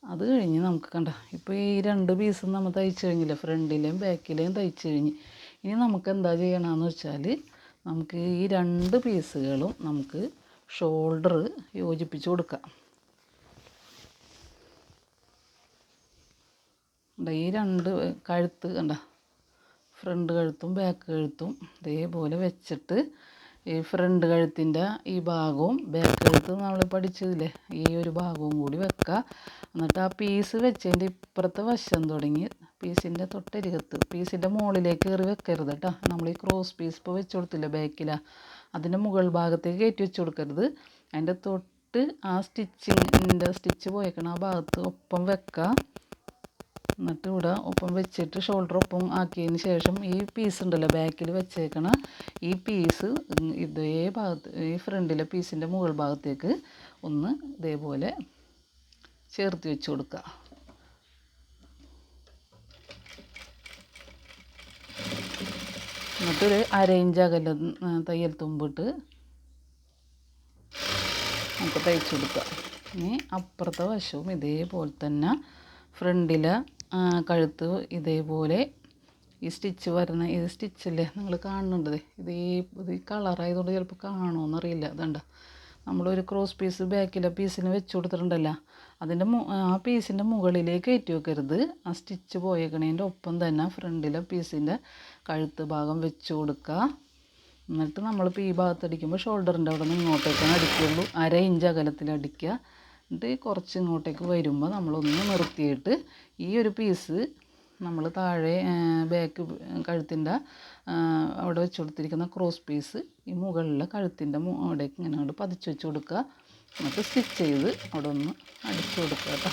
അത് കഴിഞ്ഞ് നമുക്ക് കണ്ട ഇപ്പോൾ ഈ 2 പീസും നമ്മൾ തയ്ച്ച് കഴിഞ്ഞില്ലേ, ഫ്രണ്ടിലെയും ബാക്കിലെയും തയ്ച്ച് കഴിഞ്ഞ്. ഇനി നമുക്ക് എന്താ ചെയ്യണമെന്ന് വെച്ചാൽ നമുക്ക് ഈ 2 പീസുകളും നമുക്ക് ഷോൾഡർ യോജിപ്പിച്ച് കൊടുക്കാം. ഈ 2 കഴുത്ത് കണ്ട, ഫ്രണ്ട് കഴുത്തും ബാക്ക് കഴുത്തും ഇതേപോലെ വെച്ചിട്ട് ഈ ഫ്രണ്ട് കഴുത്തിൻ്റെ ഈ ഭാഗവും ബാക്ക് കഴുത്ത് നമ്മൾ പഠിച്ചതില്ലേ ഈ ഒരു ഭാഗവും കൂടി വെക്കുക. എന്നിട്ട് ആ പീസ് വെച്ചതിൻ്റെ ഇപ്പുറത്തെ വശം തുടങ്ങി പീസിൻ്റെ തൊട്ടരികത്ത് പീസിൻ്റെ മുകളിലേക്ക് കയറി വെക്കരുത് കേട്ടോ. നമ്മൾ ഈ ക്രോസ് പീസ് ഇപ്പോൾ വെച്ച് കൊടുത്തില്ല ബാക്കിലാണ്, അതിൻ്റെ മുകൾ ഭാഗത്തേക്ക് കയറ്റി വെച്ച് കൊടുക്കരുത്. അതിൻ്റെ തൊട്ട് ആ സ്റ്റിച്ച് പോയേക്കണം ആ ഭാഗത്ത് ഒപ്പം വെക്കുക. എന്നിട്ട് ഇവിടെ ഒപ്പം വെച്ചിട്ട് ഷോൾഡർ ഒപ്പം ആക്കിയതിന് ശേഷം ഈ പീസ് ഉണ്ടല്ലോ ബാക്കിൽ വെച്ചേക്കണ ഈ പീസ് ഇതേ ഭാഗത്ത് ഈ ഫ്രണ്ടിലെ പീസിൻ്റെ മുകൾ ഭാഗത്തേക്ക് ഒന്ന് ഇതേപോലെ ചേർത്ത് വെച്ച് കൊടുക്കുക. എന്നിട്ടൊരു 1/2 ഇഞ്ച് അകലം തയ്യൽ തുമ്പിട്ട് നമുക്ക് തയ്ച്ചു കൊടുക്കുക. ഇനി അപ്പുറത്തെ വശവും ഇതേപോലെ തന്നെ ഫ്രണ്ടിലെ കഴുത്ത് ഇതേപോലെ ഈ സ്റ്റിച്ച് വരുന്ന ഈ സ്റ്റിച്ചല്ലേ നിങ്ങൾ കാണുന്നുണ്ട്, ഇത് ഈ കളറായതുകൊണ്ട് ചിലപ്പോൾ കാണുമോയെന്നറിയില്ല. ഇതുണ്ട നമ്മളൊരു ക്രോസ് പീസ് ബാക്കിലെ പീസിന് വെച്ച് കൊടുത്തിട്ടുണ്ടല്ലോ, അതിൻ്റെ ആ പീസിൻ്റെ മുകളിലേക്ക് കയറ്റി വെക്കരുത്. ആ സ്റ്റിച്ച് പോയേക്കണേൻ്റെ ഒപ്പം തന്നെ ഫ്രണ്ടിലെ പീസിൻ്റെ കഴുത്ത് ഭാഗം വെച്ച് കൊടുക്കുക. എന്നിട്ട് നമ്മളിപ്പോൾ ഈ ഭാഗത്ത് അടിക്കുമ്പോൾ ഷോൾഡറിൻ്റെ അവിടെ നിന്ന് ഇങ്ങോട്ടേക്കാണ് അടിക്കുകയുള്ളൂ. 1/2 ഇഞ്ച് അകലത്തിൽ അടിക്കുക. എന്നിട്ട് കുറച്ച് ഇങ്ങോട്ടേക്ക് വരുമ്പോൾ നമ്മളൊന്ന് നിർത്തിയിട്ട് ഈ ഒരു പീസ് നമ്മൾ താഴെ ബാക്ക് കഴുത്തിൻ്റെ അവിടെ വെച്ച് കൊടുത്തിരിക്കുന്ന ക്രോസ് പീസ് ഈ മുകളിലെ കഴുത്തിൻ്റെ അവിടേക്ക് ഇങ്ങനെ അങ്ങോട്ട് പതിച്ച് വെച്ച് കൊടുക്കുക. എന്നിട്ട് സ്റ്റിച്ച് ചെയ്ത് അവിടെ ഒന്ന് അടിച്ചു കൊടുക്കുക കേട്ടോ.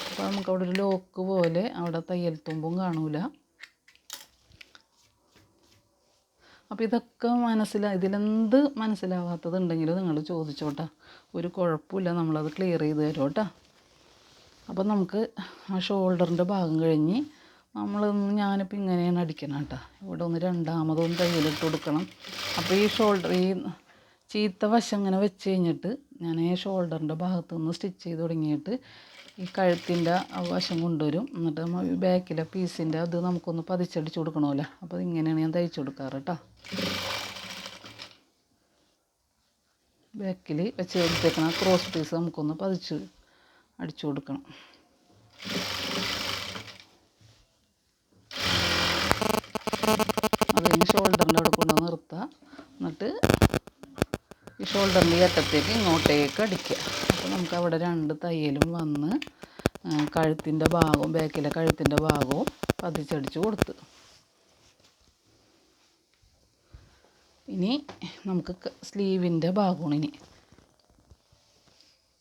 അപ്പോൾ നമുക്കവിടെ ഒരു ലോക്ക് പോലെ അവിടെ തയ്യൽ തുമ്പും കാണൂല. അപ്പോൾ ഇതൊക്കെ ഇതിലെന്ത് മനസ്സിലാവാത്തതുണ്ടെങ്കിലും നിങ്ങൾ ചോദിച്ചോട്ടെ, ഒരു കുഴപ്പമില്ല, നമ്മളത് ക്ലിയർ ചെയ്ത് തരും കേട്ടോ. അപ്പോൾ നമുക്ക് ആ ഷോൾഡറിൻ്റെ ഭാഗം കഴിഞ്ഞ് ഞാനിപ്പോൾ ഇങ്ങനെയാണ് അടിക്കണം കേട്ടോ. ഇവിടെ ഒന്ന് രണ്ടാമതൊന്ന് തയ്യലിട്ട് കൊടുക്കണം. അപ്പോൾ ഈ ഷോൾഡർ ഈ ചീത്ത വശം ഇങ്ങനെ വെച്ച് കഴിഞ്ഞിട്ട് ഞാൻ ഈ ഷോൾഡറിൻ്റെ ഭാഗത്ത് നിന്ന് സ്റ്റിച്ച് ചെയ്ത് തുടങ്ങിയിട്ട് ഈ കഴുത്തിൻ്റെ വശം കൊണ്ടുവരും. എന്നിട്ട് നമ്മൾ ബാക്കിലെ പീസിൻ്റെ അത് നമുക്കൊന്ന് പതിച്ചടിച്ച് കൊടുക്കണമല്ലോ. അപ്പോൾ ഇങ്ങനെയാണ് ഞാൻ തയ്ച്ചു കൊടുക്കാറ് കേട്ടോ. ബാക്കിൽ വെച്ച് കൊടുത്തേക്കണം ക്രോസ് പീസ് നമുക്കൊന്ന് പതിച്ച് അടിച്ചു കൊടുക്കണം. അതിന് ഷോൾഡറിൻ്റെ അവിടെ കൊണ്ടുവന്ന് നിർത്തുക. എന്നിട്ട് ഈ ഷോൾഡറിൻ്റെ അറ്റത്തേക്ക് ഇങ്ങോട്ടേക്ക് അടിക്കുക. അപ്പോൾ നമുക്ക് അവിടെ 2 തയ്യലും വന്ന് കഴുത്തിൻ്റെ ഭാഗവും ബാക്കിലെ കഴുത്തിൻ്റെ ഭാഗവും പതിച്ചടിച്ച് കൊടുത്ത്. ഇനി നമുക്ക് സ്ലീവിൻ്റെ ഭാഗമാണ് ഇനി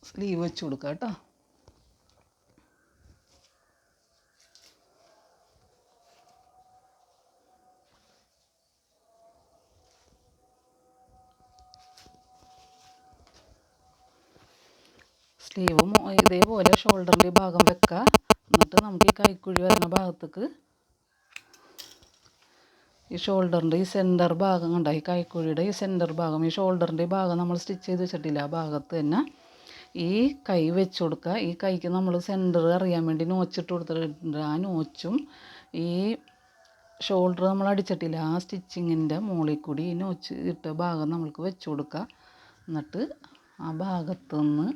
സ്ലീവ് വെച്ച് കൊടുക്കുക കേട്ടോ. സ്ലീവും ഇതേപോലെ ഷോൾഡറിൻ്റെ ഭാഗം വെക്കുക. എന്നിട്ട് നമുക്ക് ഈ കൈക്കുഴി വരുന്ന ഭാഗത്തേക്ക് ഈ ഷോൾഡറിൻ്റെ ഈ സെൻറ്റർ ഭാഗം കണ്ട ഈ കൈക്കുഴിയുടെ ഈ സെൻറ്റർ ഭാഗം ഈ ഷോൾഡറിൻ്റെ ഈ ഭാഗം നമ്മൾ സ്റ്റിച്ച് ചെയ്ത് വെച്ചിട്ടില്ല, ആ ഭാഗത്ത് തന്നെ ഈ കൈ വെച്ച് കൊടുക്കുക. ഈ കൈക്ക് നമ്മൾ സെൻറ്റർ അറിയാൻ വേണ്ടി നോച്ചിട്ട് കൊടുത്തിട്ടുണ്ട്. ആ നോച്ചും ഈ ഷോൾഡർ നമ്മൾ അടിച്ചിട്ടില്ല ആ സ്റ്റിച്ചിങ്ങിൻ്റെ മുകളിൽ കൂടി ഈ നോച്ച് ഇട്ട ഭാഗം നമ്മൾക്ക് വെച്ച് കൊടുക്കുക. എന്നിട്ട് ആ ഭാഗത്തുനിന്ന്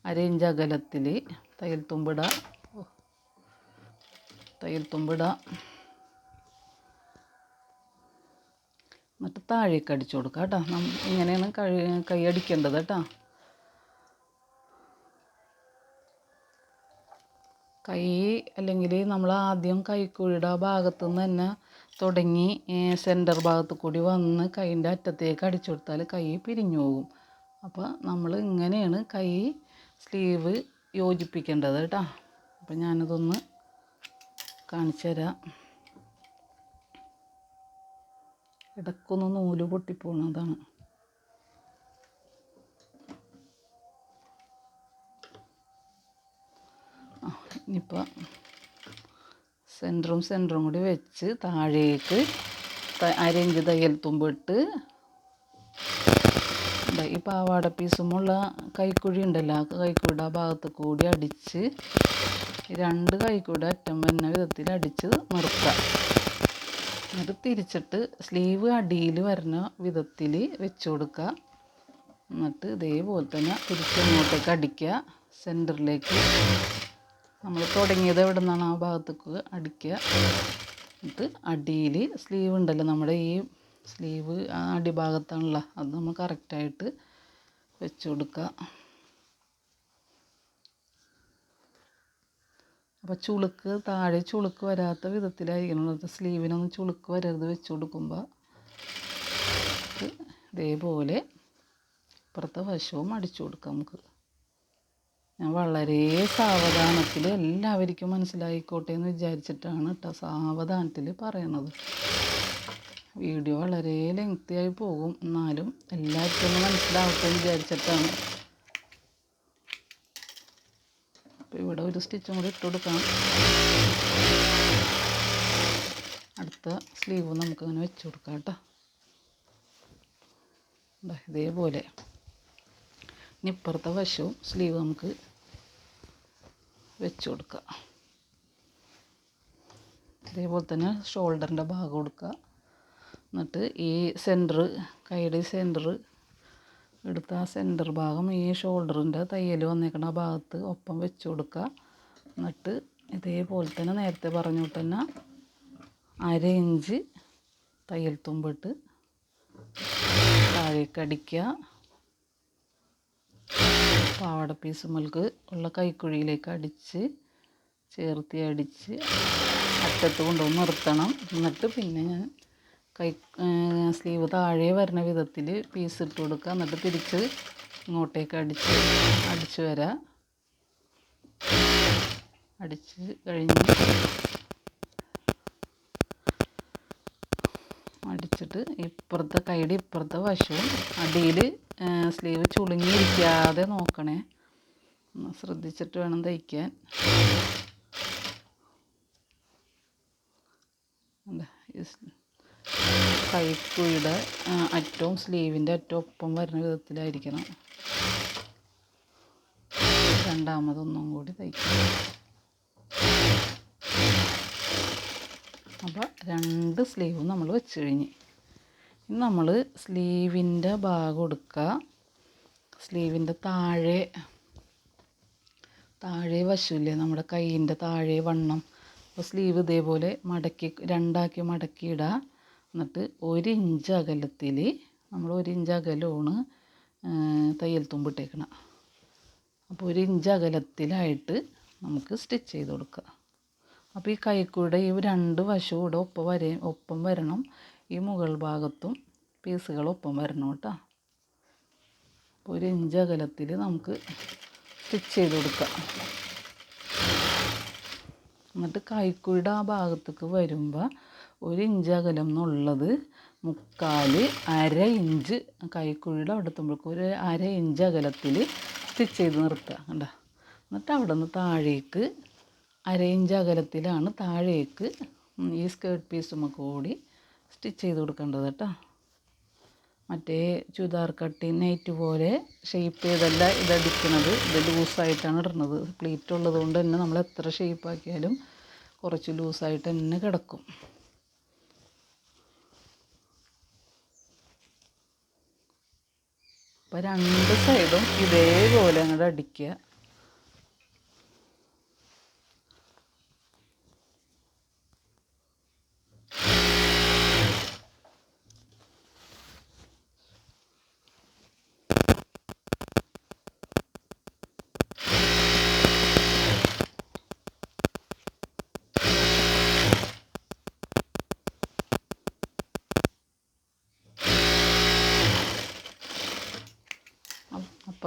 1 ഇഞ്ച് അകലത്തിൽ തയ്യൽ തുമ്പിടുക. എന്നിട്ട് താഴേക്ക് അടിച്ചു കൊടുക്കുക കേട്ടോ. ഇങ്ങനെയാണ് കൈ അടിക്കേണ്ടത് കേട്ടോ. കൈ അല്ലെങ്കിൽ നമ്മൾ ആദ്യം കൈക്കുഴിയുടെ ഭാഗത്തു നിന്ന് തന്നെ തുടങ്ങി സെൻറ്റർ ഭാഗത്ത് കൂടി വന്ന് കൈൻ്റെ അറ്റത്തേക്ക് അടിച്ചു കൊടുത്താൽ കൈ പിരിഞ്ഞു പോകും. അപ്പോൾ നമ്മൾ ഇങ്ങനെയാണ് കൈ സ്ലീവ് യോജിപ്പിക്കേണ്ടത് കേട്ടോ. അപ്പോൾ ഞാനിതൊന്ന് കാണിച്ചു തരാം. ഇടയ്ക്കൊന്ന് നൂല് പൊട്ടിപ്പോകുന്നതാണ്. ഇനിയിപ്പോൾ സെൻറ്ററും കൂടി വെച്ച് താഴേക്ക് 1 ഇഞ്ച് തയ്യൽ തുമ്പിട്ട് ഈ പാവാട പീസുമുള്ള കൈക്കുഴി ഉണ്ടല്ലോ, ആ കൈക്കുഴിയുടെ ആ ഭാഗത്ത് കൂടി അടിച്ച് 2 കൈക്കുഴിയുടെ അറ്റം വരുന്ന വിധത്തിൽ അടിച്ച് നിർത്തുക. എന്നിട്ട് തിരിച്ചിട്ട് സ്ലീവ് അടിയിൽ വരുന്ന വിധത്തിൽ വെച്ച് കൊടുക്കുക. എന്നിട്ട് ഇതേപോലെ തന്നെ തിരിച്ചങ്ങോട്ടേക്ക് അടിക്കുക. സെൻറ്ററിലേക്ക് നമ്മൾ തുടങ്ങിയത് എവിടെ നിന്നാണ് ആ ഭാഗത്തേക്ക് അടിക്കുക. എന്നിട്ട് അടിയിൽ സ്ലീവ് ഉണ്ടല്ലോ, നമ്മുടെ ഈ സ്ലീവ് ആ അടിഭാഗത്താണല്ലോ, അത് നമ്മൾ കറക്റ്റായിട്ട് വെച്ച് കൊടുക്കുക. അപ്പോൾ താഴെ ചുളുക്ക് വരാത്ത വിധത്തിലായിരിക്കണം. സ്ലീവിനൊന്നും ചുളുക്ക് വരരുത് വെച്ച് കൊടുക്കുമ്പോൾ. ഇതേപോലെ ഇപ്പുറത്തെ വശവും അടിച്ചു കൊടുക്കാം നമുക്ക്. ഞാൻ വളരെ സാവധാനത്തിൽ എല്ലാവർക്കും മനസ്സിലായിക്കോട്ടെ എന്ന് വിചാരിച്ചിട്ടാണ് കേട്ടോ സാവധാനത്തിൽ പറയണത്. വീഡിയോ വളരെ ലെങ്തിയായി പോകും, എന്നാലും എല്ലാവർക്കും ഒന്ന് മനസ്സിലാവട്ടെ എന്ന് വിചാരിച്ചിട്ടാണ്. അപ്പോൾ ഇവിടെ ഒരു സ്റ്റിച്ചും കൂടി ഇട്ട് കൊടുക്കണം. അടുത്ത സ്ലീവ് നമുക്കങ്ങനെ വെച്ച് കൊടുക്കാം കേട്ടോ. ഇതേപോലെ ഇനി ഇപ്പുറത്തെ വശവും സ്ലീവ് നമുക്ക് വെച്ച് കൊടുക്കുക. ഇതേപോലെ തന്നെ ഷോൾഡറിൻ്റെ ഭാഗം കൊടുക്കുക. എന്നിട്ട് ഈ കൈയുടെ സെൻറ്റർ എടുത്ത് ആ സെൻറ്റർ ഭാഗം ഈ ഷോൾഡറിൻ്റെ തയ്യൽ വന്നേക്കുന്ന ഭാഗത്ത് ഒപ്പം വെച്ച് കൊടുക്കുക. എന്നിട്ട് ഇതേപോലെ തന്നെ നേരത്തെ പറഞ്ഞ പോലെ തന്നെ 1/2 ഇഞ്ച് തയ്യൽ തുമ്പിട്ട് താഴേക്ക് അടിക്കുക. പാവാട പീസുമൽക്ക് ഉള്ള കൈക്കുഴിയിലേക്ക് അടിച്ച് അറ്റത്ത് കൊണ്ടുവന്ന് നിർത്തണം. എന്നിട്ട് പിന്നെ ഞാൻ സ്ലീവ് താഴെ വരുന്ന വിധത്തിൽ പീസ് ഇട്ട് കൊടുക്കുക. എന്നിട്ട് തിരിച്ച് ഇങ്ങോട്ടേക്ക് അടിച്ച് വരാം. അടിച്ച് കഴിഞ്ഞ് അടിച്ചിട്ട് കൈയുടെ ഇപ്പുറത്തെ വശവും അടിയിൽ സ്ലീവ് ചുളുങ്ങിയിരിക്കാതെ നോക്കണേ, ശ്രദ്ധിച്ചിട്ട് വേണം തയ്ക്കാൻ. കൈക്കുഴിയുടെ അറ്റവും സ്ലീവിൻ്റെ അറ്റവും ഒപ്പം വരുന്ന വിധത്തിലായിരിക്കണം. രണ്ടാമതൊന്നും കൂടി തയ്ക്കുക. അപ്പോൾ 2 സ്ലീവും നമ്മൾ വെച്ച് കഴിഞ്ഞ് ഇനി നമ്മൾ സ്ലീവിൻ്റെ ഭാഗം എടുക്കുക. സ്ലീവിൻ്റെ താഴെ വശമില്ലേ നമ്മുടെ കൈയിൻ്റെ താഴെ വണ്ണം. അപ്പോൾ സ്ലീവ് ഇതേപോലെ 2 മടക്കിയിടുക. എന്നിട്ട് 1 ഇഞ്ച് അകലത്തിൽ നമ്മൾ 1 ഇഞ്ച് അകലമാണ് തയ്യൽ തുമ്പിട്ടേക്കണം. അപ്പോൾ 1 ഇഞ്ച് അകലത്തിലായിട്ട് നമുക്ക് സ്റ്റിച്ച് ചെയ്ത് കൊടുക്കുക. അപ്പോൾ ഈ കൈക്കൂടെ ഈ 2 വശവും കൂടെ ഒപ്പം വരണം. ഈ മുകൾ ഭാഗത്തും പീസുകൾ ഒപ്പം വരണം കേട്ടോ. അപ്പോൾ 1 ഇഞ്ച് അകലത്തിൽ നമുക്ക് സ്റ്റിച്ച് ചെയ്ത് കൊടുക്കാം. എന്നിട്ട് കൈക്കുഴിയുടെ ആ ഭാഗത്തേക്ക് വരുമ്പോൾ 1 ഇഞ്ച് അകലം എന്നുള്ളത് 1/4 ഇഞ്ച് കൈക്കുഴിയുടെ അവിടെ എത്തുമ്പോഴേക്കും 1/2 ഇഞ്ച് അകലത്തിൽ സ്റ്റിച്ച് ചെയ്ത് നിർത്തുക കണ്ടോ. എന്നിട്ട് അവിടെ നിന്ന് താഴേക്ക് 1/2 ഇഞ്ച് അകലത്തിലാണ് താഴേക്ക് ഈ സ്കേർട്ട് പീസുമ്മ കൂടി സ്റ്റിച്ച് ചെയ്ത് കൊടുക്കേണ്ടത് കേട്ടോ. മറ്റേ ചുരിദാർ കട്ടിങ് നൈറ്റ് പോലെ ഷേപ്പ് ചെയ്തല്ല ഇതടിക്കണത്. ഇത് ലൂസായിട്ടാണ് ഇടുന്നത്. പ്ലീറ്റ് ഉള്ളത് കൊണ്ട് തന്നെ നമ്മൾ എത്ര ഷേപ്പാക്കിയാലും കുറച്ച് ലൂസായിട്ട് തന്നെ കിടക്കും. അപ്പോൾ 2 സൈഡും ഇതേപോലെ അങ്ങോട്ട് അടിക്കുക.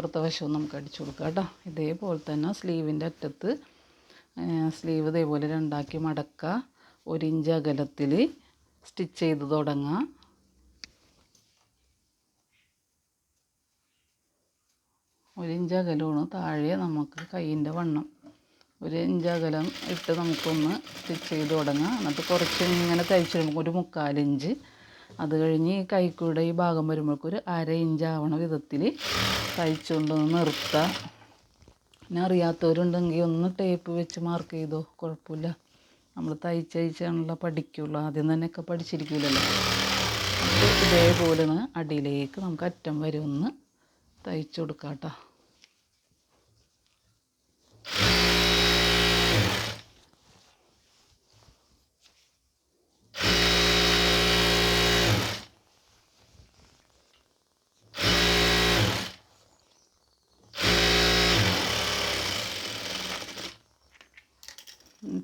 അപ്പുറത്തെ വശവും നമുക്ക് അടിച്ചു കൊടുക്കാം കേട്ടോ. ഇതേപോലെ തന്നെ സ്ലീവിൻ്റെ അറ്റത്ത് സ്ലീവ് ഇതേപോലെ രണ്ടാക്കി മടക്കുക. 1 ഇഞ്ച് അകലത്തിൽ സ്റ്റിച്ച് ചെയ്ത് തുടങ്ങുക. ഒരു ഇഞ്ച് അകലമാണ് താഴെ നമുക്ക് കൈയിൻ്റെ വണ്ണം. 1 ഇഞ്ച് അകലം ഇട്ട് നമുക്കൊന്ന് സ്റ്റിച്ച് ചെയ്ത് തുടങ്ങാം. എന്നിട്ട് കുറച്ച് ഇങ്ങനെ തയ്ച്ച് വരുമ്പോൾ ഒരു 1/4 ഇഞ്ച്, അത് കഴിഞ്ഞ് ഈ കൈക്കൂടെ ഈ ഭാഗം വരുമ്പോഴേക്കും ഒരു 1/2 ഇഞ്ച് ആവണ വിധത്തിൽ തയ്ച്ചുകൊണ്ടൊന്ന് നിർത്തുക. പിന്നെ അറിയാത്തവരുണ്ടെങ്കിൽ ഒന്ന് ടേപ്പ് വെച്ച് മാർക്ക് ചെയ്തോ, കുഴപ്പമില്ല. നമ്മൾ തയ്ച്ചാണല്ലോ പഠിക്കുള്ളൂ, ആദ്യം തന്നെയൊക്കെ പഠിച്ചിരിക്കില്ലല്ലോ. ഇതേപോലെ അടിയിലേക്ക് നമുക്ക് അറ്റം വരെ ഒന്ന് തയ്ച്ചു കൊടുക്കാം കേട്ടോ.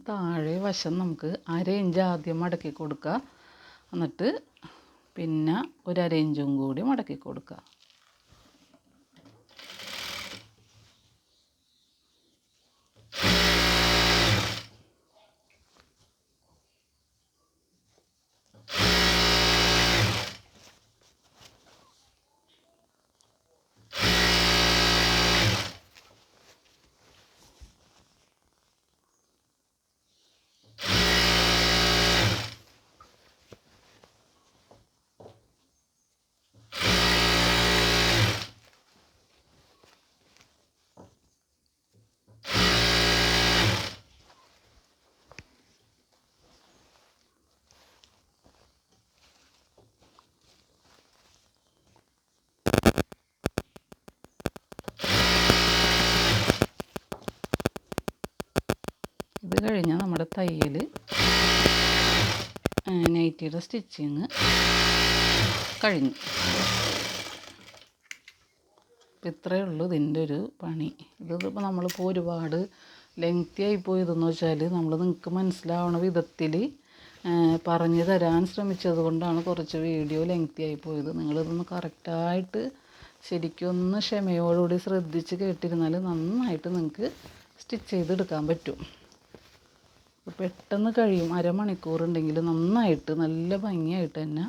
താഴെ വശം നമുക്ക് 1/2 ഇഞ്ച് ആദ്യം മടക്കി കൊടുക്കുക. എന്നിട്ട് പിന്നെ ഒരു 1/2 ഇഞ്ചും കൂടി മടക്കി കൊടുക്കുക. ഇത് കഴിഞ്ഞാൽ നമ്മുടെ തയ്യൽ നൈറ്റിയുടെ സ്റ്റിച്ചിങ് കഴിഞ്ഞു. അപ്പോൾ ഇത്രയേ ഉള്ളൂ ഇതിൻ്റെ ഒരു പണി. ഇതിപ്പോൾ നമ്മളിപ്പോൾ ഒരുപാട് ലെങ്തി ആയിപ്പോയതെന്ന് വെച്ചാൽ നമ്മൾ നിങ്ങൾക്ക് മനസ്സിലാവണ വിധത്തിൽ പറഞ്ഞു തരാൻ ശ്രമിച്ചത് കൊണ്ടാണ് കുറച്ച് വീഡിയോ ലെങ്തി ആയിപ്പോയത്. നിങ്ങളിതൊന്ന് കറക്റ്റായിട്ട് ശരിക്കും ഒന്ന് ക്ഷമയോടുകൂടി ശ്രദ്ധിച്ച് കേട്ടിരുന്നാൽ നന്നായിട്ട് നിങ്ങൾക്ക് സ്റ്റിച്ച് ചെയ്തെടുക്കാൻ പറ്റും. പെട്ടെന്ന് കഴിയും. അരമണിക്കൂറുണ്ടെങ്കിൽ നന്നായിട്ട് നല്ല ഭംഗിയായിട്ട് തന്നെ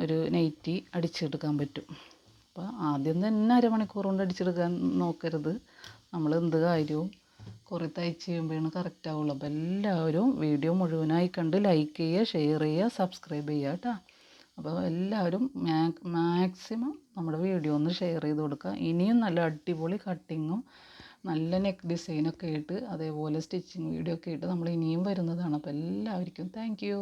ഒരു നൈറ്റി അടിച്ചെടുക്കാൻ പറ്റും. അപ്പോൾ ആദ്യം തന്നെ അരമണിക്കൂർ കൊണ്ട് അടിച്ചെടുക്കാൻ നോക്കരുത്. നമ്മൾ എന്ത് കാര്യവും കുറേ തയ്ച്ച് ചെയ്യുമ്പോഴാണ് കറക്റ്റ് ആവുള്ളൂ. അപ്പോൾ എല്ലാവരും വീഡിയോ മുഴുവനായി കണ്ട് ലൈക്ക് ചെയ്യുക, ഷെയർ ചെയ്യുക, സബ്സ്ക്രൈബ് ചെയ്യുക കേട്ടോ. അപ്പോൾ എല്ലാവരും മാക്സിമം നമ്മുടെ വീഡിയോ ഒന്ന് ഷെയർ ചെയ്ത് കൊടുക്കുക. ഇനിയും നല്ല അടിപൊളി കട്ടിങ്ങും നല്ല നെക്ക് ഡിസൈനൊക്കെ ആയിട്ട് അതേപോലെ സ്റ്റിച്ചിങ് വീഡിയോ ഒക്കെ ആയിട്ട് നമ്മൾ ഇനിയും വരുന്നതാണ്. അപ്പോൾ എല്ലാവർക്കും താങ്ക് യു.